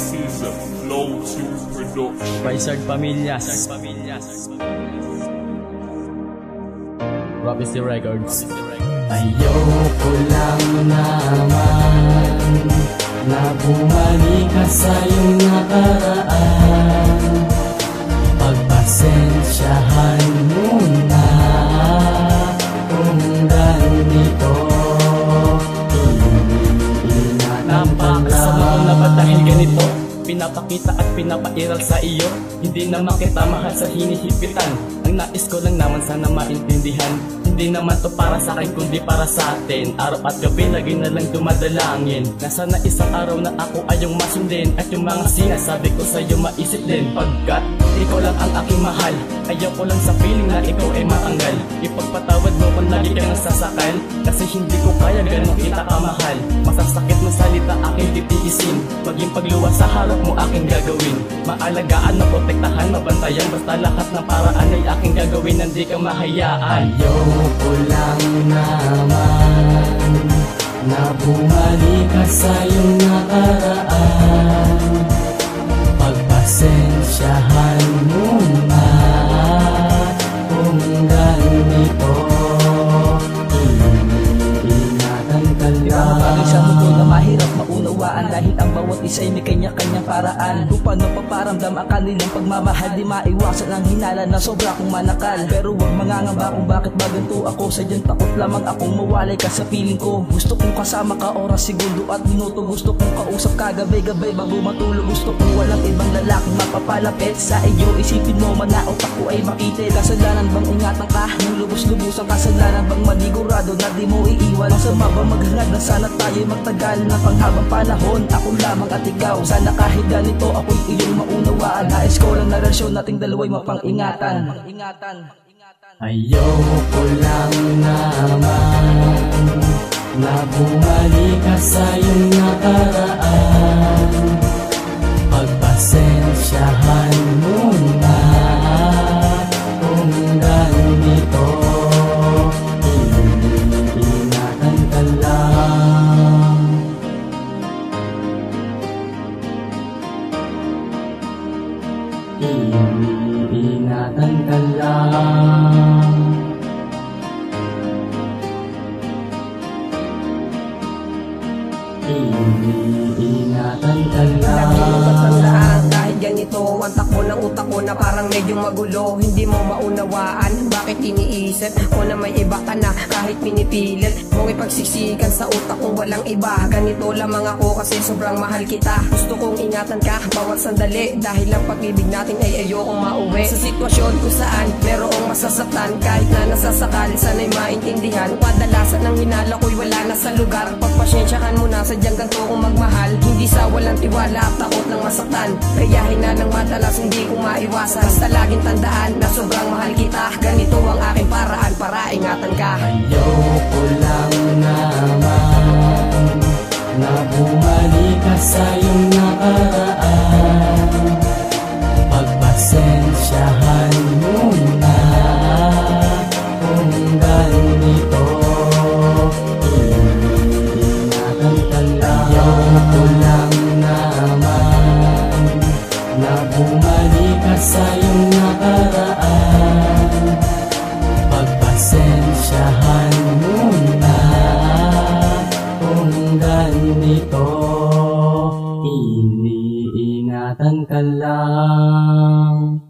This is a Flow 2 production. By Sard Pamillas. Prophecy Records. Ayoko lang naman na bumalik ka sa iyong nakaraan. Pagpasensyahan mo na kung ganito. Napakasama ko na ba dahil ganito? Pinapakita at pinapairal sa iyo. Hindi naman kita mahal sa hinihipitan. Ang nais ko lang naman sana maintindihan. Hindi naman to para sa akin kundi para sa atin. Araw at gabi lagi na lang dumadalangin na sana isang araw na ako ay yung masundin. At yung mga sinasabi ko sa'yo maisip din. Pagkat ikaw lang ang aking mahal, ayaw ko lang sa feeling na ikaw ay matanggal. Ipagpatawad mo kung lagi kang nasasakal, kasi hindi ko kaya ganun kita kamahal. Masasakit na salita aking titiisin, maging pagluwa sa harap mo aking gagawin. Maalagaan, maprotektahan, mabantayan, basta lahat ng paraan ay aking gagawin, hindi ka mahayaan. Ayoko lang naman na bumalik ka sa iyong nakaraan. Pagpasensyahan mo na kung ganito. Iingatan ka lang. Sa mundo na mahirap maunawaan, dahil ang bawat isa ay may kanya-kanyang paraan. Kung paano paparamdam ang kanilang pagmamahal, di maiwasan ang hinala na sobra kong manakal. Pero huwag mangangamba kung bakit ba ganito ako. Sadyang takot lamang akong mawalay ka sa piling ko. Gusto kong kasama ka oras, segundo at minuto. Gusto kong kausap ka gabi-gabi bago matulog. Gusto kong walang ibang lalaking mapapalapit sa iyo. Isipin mo man na utak ko ay makitid. Kasalanan bang ingatan ka? Nung lubos-lubos ang kasalanan bang manigurado na di mo iiwan? Masama ba maghangad na sana tayo'y magtagal na panghabang panahon? Ako lamang at ikaw, sana kahit ganito ako'y iyong maunawaan. Nais ko lang na relasyon nating dalawa'y mapang-ingatan. Ayoko lang naman na bumalik ka sa iyong nakaraan. Pagpasensyahan mo na kung ganito. Iingatan ka lang. Iingatan ka lang. Iingatan ka lang. Kahit ganito ang takbo ng utak ko na parang medyo magulo. Hindi mo maunawaan bakit iniisip ko na may iba ka na. Kahit pinipilit mong ipagsiksikan sa utak kong walang iba. Ganito lamang ako kasi sobrang mahal kita. Gusto kong ingatan ka bawat sandali, dahil ang pag-ibig natin ay ayokong mauwi sa sitwasyon kung saan merong masasaktan. Kahit na nasasakal, sana'y maintindihan. Kadalasan ng hinala ko'y wala na sa lugar. Pagpasyensyahan mo na, sadyang ganito kong magmahal. Hindi sa walang tiwala at takot ng masaktan. Kaya hinanang madalas hindi ko maiwasan. Basta laging tandaan na sobrang mahal kita. Ganito ang aking paraan para ingatan ka. Ayoko lang naman na bumalik ka sa iyong nakaraan. Pagpasensyahan mo na kung ganito. Iingatan ka lang. Ayoko lang naman na bumalik ka sa iyong nakaraan. Pagpasensyahan mo na kung ganito. Iniingatan ka lang.